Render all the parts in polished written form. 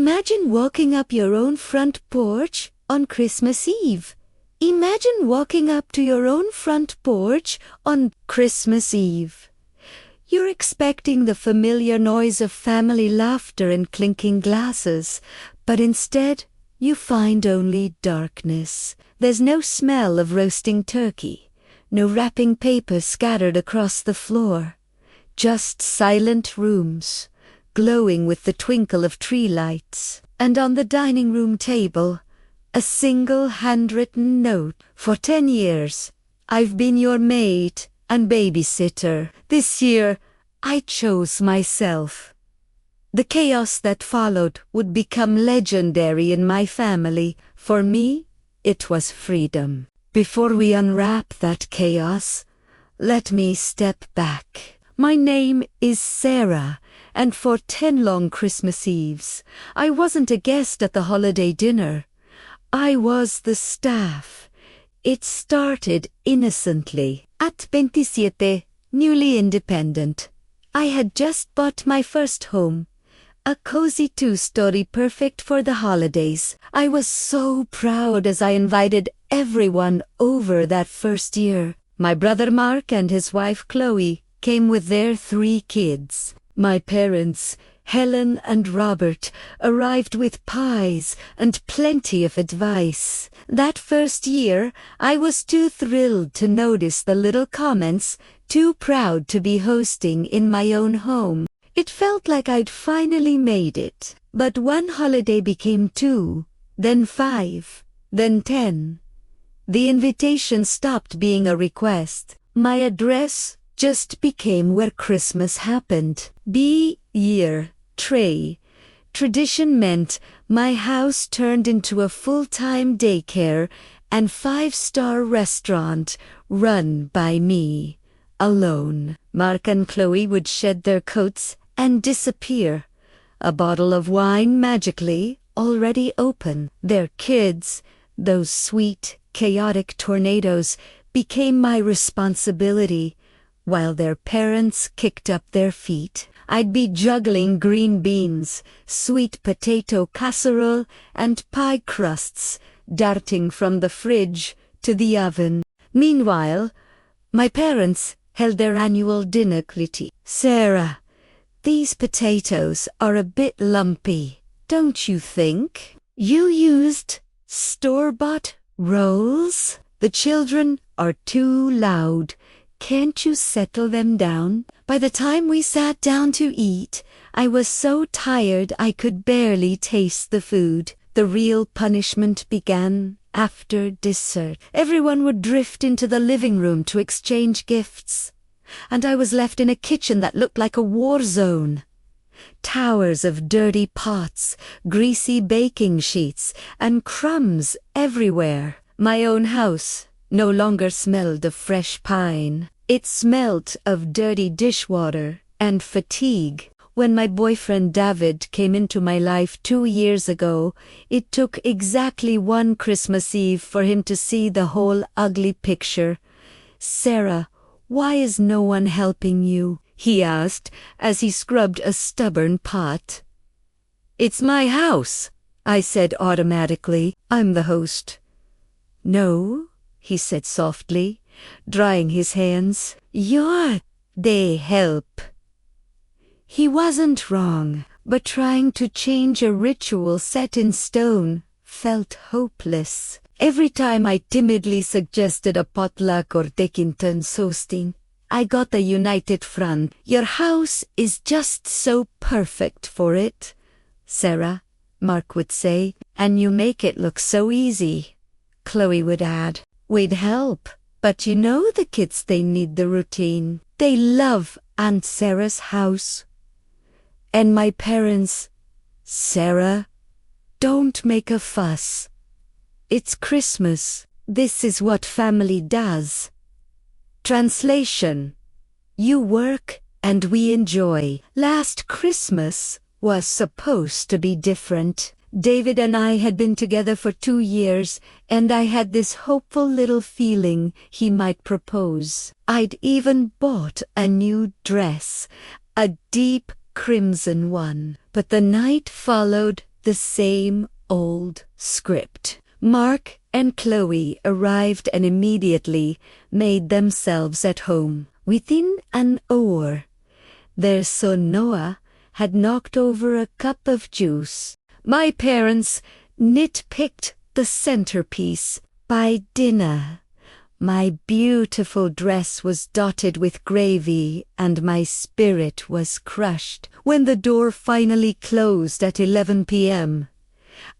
Imagine walking up your own front porch on Christmas Eve. Imagine walking up to your own front porch on Christmas Eve. You're expecting the familiar noise of family laughter and clinking glasses, but instead you find only darkness. There's no smell of roasting turkey, no wrapping paper scattered across the floor, just silent rooms, glowing with the twinkle of tree lights, and on the dining room table, a single handwritten note. For 10 years, I've been your maid and babysitter. This year, I chose myself. The chaos that followed would become legendary in my family. For me, it was freedom. Before we unwrap that chaos, let me step back. My name is Sarah, and for 10 long Christmas Eves, I wasn't a guest at the holiday dinner. I was the staff. It started innocently. At 27, newly independent, I had just bought my first home. A cozy 2-story perfect for the holidays. I was so proud as I invited everyone over that first year. My brother Mark and his wife Chloe came with their 3 kids. My parents, Helen and Robert, arrived with pies and plenty of advice. That first year, I was too thrilled to notice the little comments, too proud to be hosting in my own home. It felt like I'd finally made it. But one holiday became 2, then 5, then 10. The invitation stopped being a request. My address just became where Christmas happened. Year. Tray. Tradition meant my house turned into a full-time daycare and 5-star restaurant run by me, alone. Mark and Chloe would shed their coats and disappear. A bottle of wine magically already open. Their kids, those sweet, chaotic tornadoes, became my responsibility, while their parents kicked up their feet. I'd be juggling green beans, sweet potato casserole, and pie crusts, darting from the fridge to the oven. Meanwhile, my parents held their annual dinner critique. Sarah, these potatoes are a bit lumpy, don't you think? You used store-bought rolls? The children are too loud. Can't you settle them down? By the time we sat down to eat, I was so tired I could barely taste the food. The real punishment began after dessert. Everyone would drift into the living room to exchange gifts, and I was left in a kitchen that looked like a war zone. Towers of dirty pots, greasy baking sheets, and crumbs everywhere. My own house no longer smelled of fresh pine. It smelt of dirty dishwater and fatigue. When my boyfriend David came into my life 2 years ago, it took exactly 1 Christmas Eve for him to see the whole ugly picture. Sarah, why is no one helping you? He asked as he scrubbed a stubborn pot. It's my house, I said automatically. I'm the host. No, he said softly, drying his hands. You're the help. He wasn't wrong, but trying to change a ritual set in stone felt hopeless. Every time I timidly suggested a potluck or taking turns hosting, I got the united front. Your house is just so perfect for it, Sarah, Mark would say, and you make it look so easy. Chloe would add, we'd help, but you know the kids, they need the routine. They love Aunt Sarah's house. And my parents, Sarah, don't make a fuss. It's Christmas. This is what family does. Translation. You work and we enjoy. Last Christmas was supposed to be different. David and I had been together for 2 years, and I had this hopeful little feeling he might propose. I'd even bought a new dress, a deep crimson one. But the night followed The same old script. Mark and Chloe arrived and immediately made themselves at home. Within an hour, their son Noah had knocked over a cup of juice. My parents nitpicked the centerpiece. By dinner, my beautiful dress was dotted with gravy and my spirit was crushed. When the door finally closed at 11 p.m.,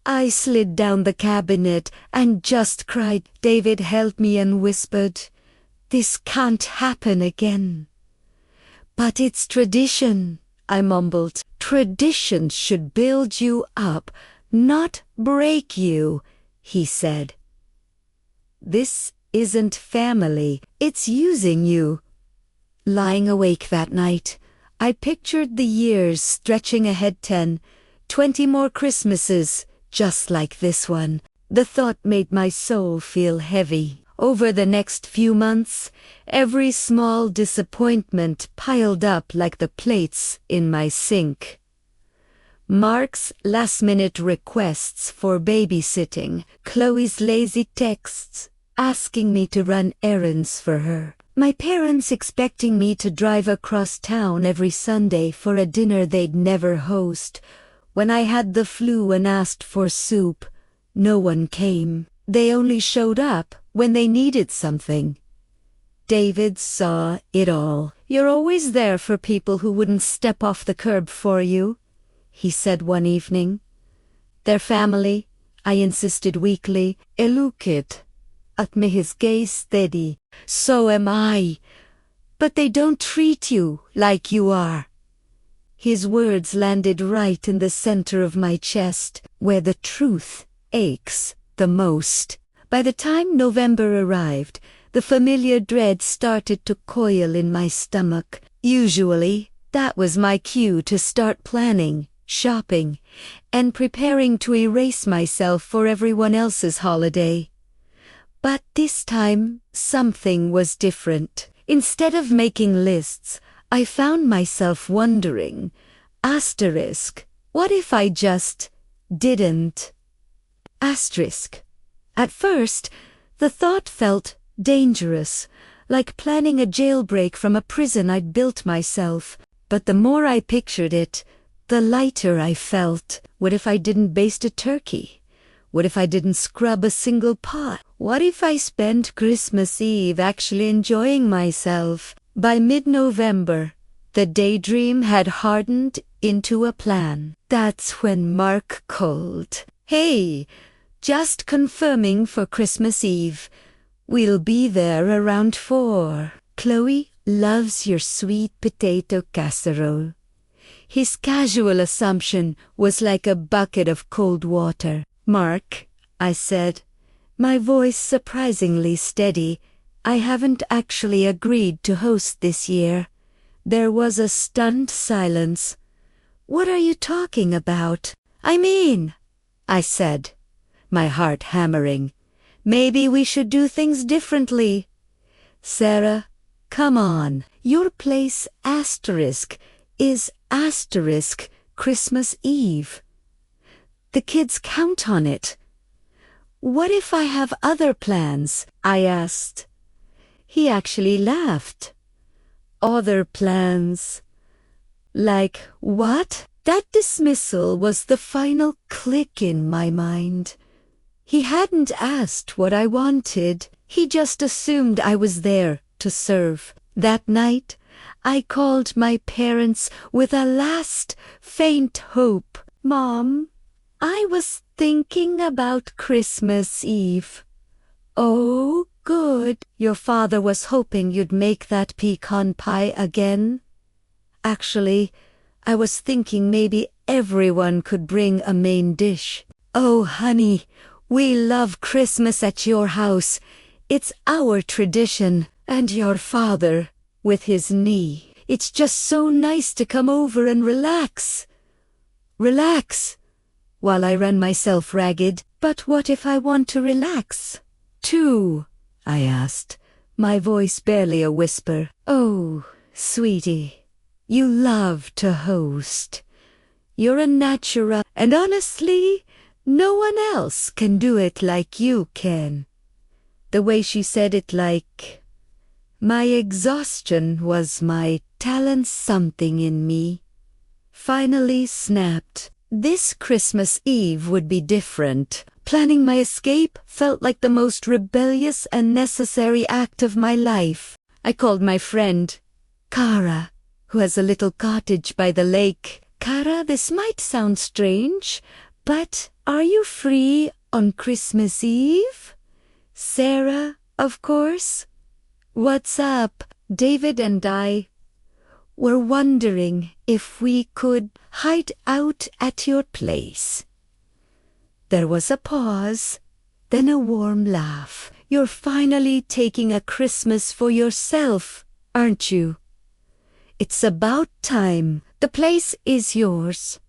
I slid down the cabinet and just cried. David held me and whispered, "This can't happen again." "But it's tradition," I mumbled. "Tradition should build you up, not break you," he said. "This isn't family, it's using you." Lying awake that night, I pictured the years stretching ahead 10, 20 more Christmases, just like this one. The thought made my soul feel heavy. Over the next few months, every small disappointment piled up like the plates in my sink. Mark's last-minute requests for babysitting, Chloe's lazy texts asking me to run errands for her, my parents expecting me to drive across town every Sunday for a dinner they'd never host. When I had the flu and asked for soup, no one came. They only showed up when they needed something. David saw it all. "You're always there for people who wouldn't step off the curb for you," he said one evening. "They're family," I insisted weakly. "Elukit," at me his gaze steady. "So am I. But they don't treat you like you are." His words landed right in the center of my chest, where the truth aches the most. By the time November arrived, the familiar dread started to coil in my stomach. Usually, that was my cue to start planning, shopping, and preparing to erase myself for everyone else's holiday. But this time, something was different. Instead of making lists, I found myself wondering, asterisk, what if I just didn't? Asterisk. At first, the thought felt dangerous, like planning a jailbreak from a prison I'd built myself. But the more I pictured it, the lighter I felt. What if I didn't baste a turkey? What if I didn't scrub a single pot? What if I spent Christmas Eve actually enjoying myself? By mid-November, the daydream had hardened into a plan. That's when Mark called. "Hey, just confirming for Christmas Eve. We'll be there around 4. Chloe loves your sweet potato casserole." His casual assumption was like a bucket of cold water. "Mark," I said, my voice surprisingly steady, "I haven't actually agreed to host this year." There was a stunned silence. "What are you talking about?" I said, my heart hammering. "Maybe we should do things differently." "Sarah, come on. Your place asterisk is asterisk Christmas Eve. The kids count on it." "What if I have other plans?" I asked. He actually laughed. "Other plans? Like what?" That dismissal was the final click in my mind. He hadn't asked what I wanted. He just assumed I was there to serve. That night, I called my parents with a last faint hope. "Mom, I was thinking about Christmas Eve." "Oh, good. Your father was hoping you'd make that pecan pie again?" "Actually, I was thinking maybe everyone could bring a main dish." "Oh, honey, we love Christmas at your house. It's our tradition." "And your father, with his knee. It's just so nice to come over and relax." Relax? While I ran myself ragged. "But what if I want to relax too?" I asked, my voice barely a whisper. "Oh, sweetie, you love to host. You're a natural, and honestly, no one else can do it like you can. The way she said it, like my exhaustion was my talent something in me, finally snapped. This Christmas Eve would be different. Planning my escape felt like the most rebellious and necessary act of my life. I called my friend, Kara, who has a little cottage by the lake. Kara, this might sound strange, but are you free on Christmas Eve? Sarah, of course. What's up? David and I were wondering if we could hide out at your place. There was a pause, then a warm laugh. You're finally taking a Christmas for yourself, aren't you? It's about time. The place is yours.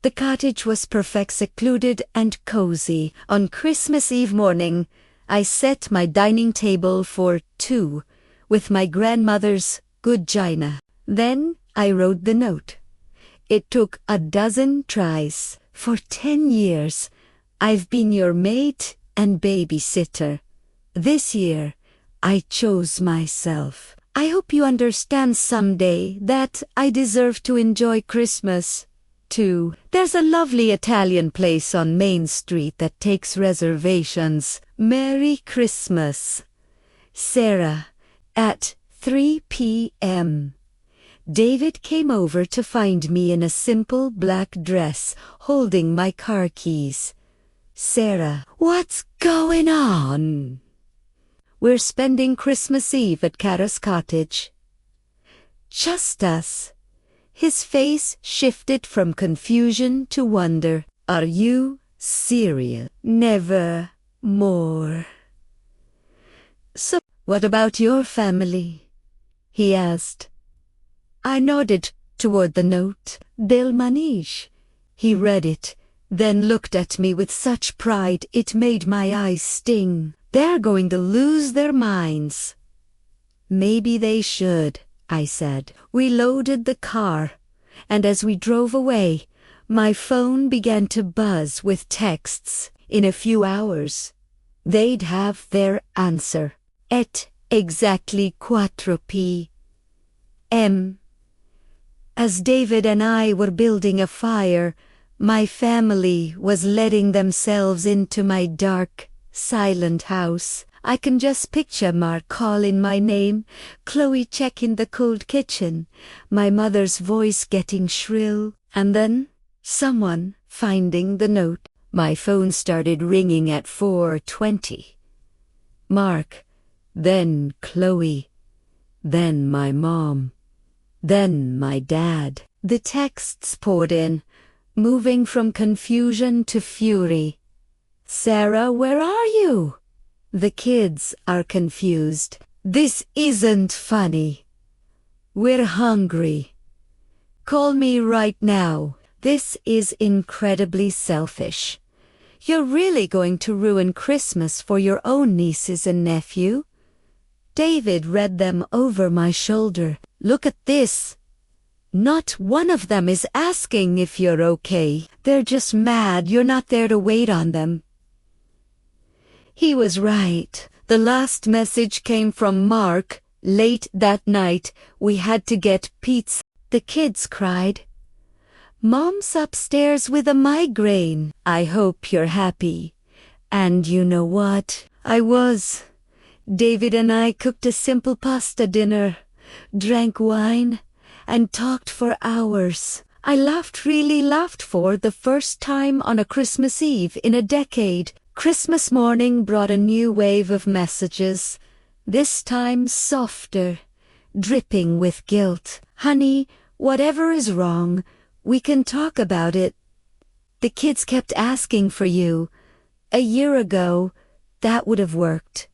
The cottage was perfect, secluded and cozy. On Christmas Eve morning, I set my dining table for two with my grandmother's good china. Then I wrote the note. It took a dozen tries. For 10 years, I've been your mate and babysitter. This year, I chose myself. I hope you understand someday that I deserve to enjoy Christmas, too. There's a lovely Italian place on Main Street that takes reservations. Merry Christmas. Sarah, at 3 p.m. David came over to find me in a simple black dress, holding my car keys. Sarah, what's going on? We're spending Christmas Eve at Kara's cottage. Just us. His face shifted from confusion to wonder. Are you serious? Never more. So, what about your family? He asked. I nodded toward the note. Del Manish. He read it, then looked at me with such pride it made my eyes sting. They're going to lose their minds. Maybe they should, I said. We loaded the car, and as we drove away, my phone began to buzz with texts. In a few hours, they'd have their answer. At exactly 4 p.m. As David and I were building a fire, my family was letting themselves into my dark, silent house. I can just picture Mark calling my name, Chloe checking the cold kitchen, my mother's voice getting shrill, and then someone finding the note. My phone started ringing at 4:20. Mark, then Chloe, then my mom, then my dad. The texts poured in, moving from confusion to fury. Sarah, where are you? The kids are confused. This isn't funny. We're hungry. Call me right now. This is incredibly selfish. You're really going to ruin Christmas for your own nieces and nephew? David read them over my shoulder. Look at this. Not one of them is asking if you're okay. They're just mad you're not there to wait on them. He was right. The last message came from Mark. Late that night, we had to get pizza. The kids cried. Mom's upstairs with a migraine. I hope you're happy. And you know what? I was. David and I cooked a simple pasta dinner, drank wine, and talked for hours. I really laughed for the first time on a Christmas Eve in a decade. Christmas morning brought a new wave of messages, this time softer, dripping with guilt. Honey, whatever is wrong, we can talk about it. The kids kept asking for you. A year ago, that would have worked.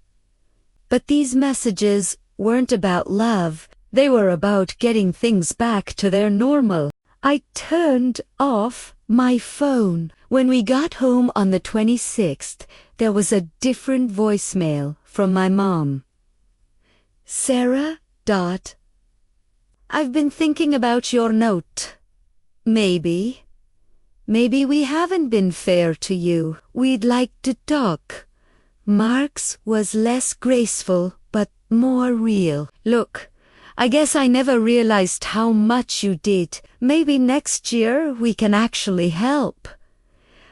But these messages weren't about love. They were about getting things back to their normal. I turned off my phone. When we got home on the 26th, there was a different voicemail from my mom. Sarah. I've been thinking about your note. Maybe Maybe we haven't been fair to you. We'd like to talk. Mark's was less graceful, but more real. Look, I guess I never realized how much you did. Maybe next year we can actually help.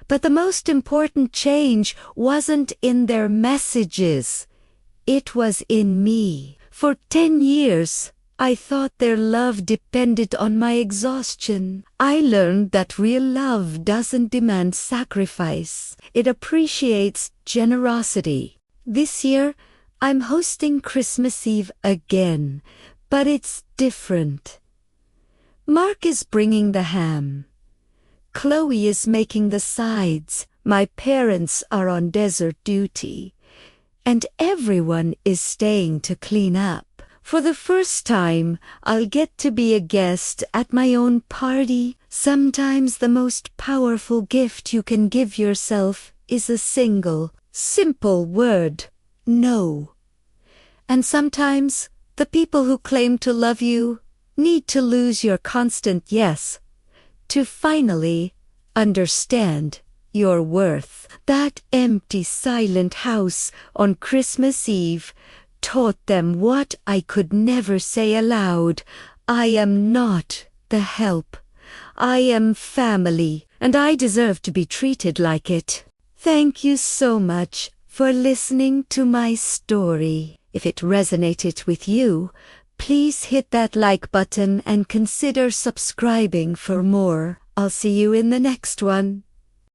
But the most important change wasn't in their messages. It was in me. For 10 years, I thought their love depended on my exhaustion. I learned that real love doesn't demand sacrifice. It appreciates generosity. This year, I'm hosting Christmas Eve again, but it's different. Mark is bringing the ham. Chloe is making the sides. My parents are on desert duty. And everyone is staying to clean up. For the first time, I'll get to be a guest at my own party. Sometimes the most powerful gift you can give yourself is a single, simple word, no. And sometimes the people who claim to love you need to lose your constant yes to finally understand your worth. That empty, silent house on Christmas Eve taught them what I could never say aloud. I am not the help. I am family, and I deserve to be treated like it. Thank you so much for listening to my story. If it resonated with you, please hit that like button and consider subscribing for more. I'll see you in the next one.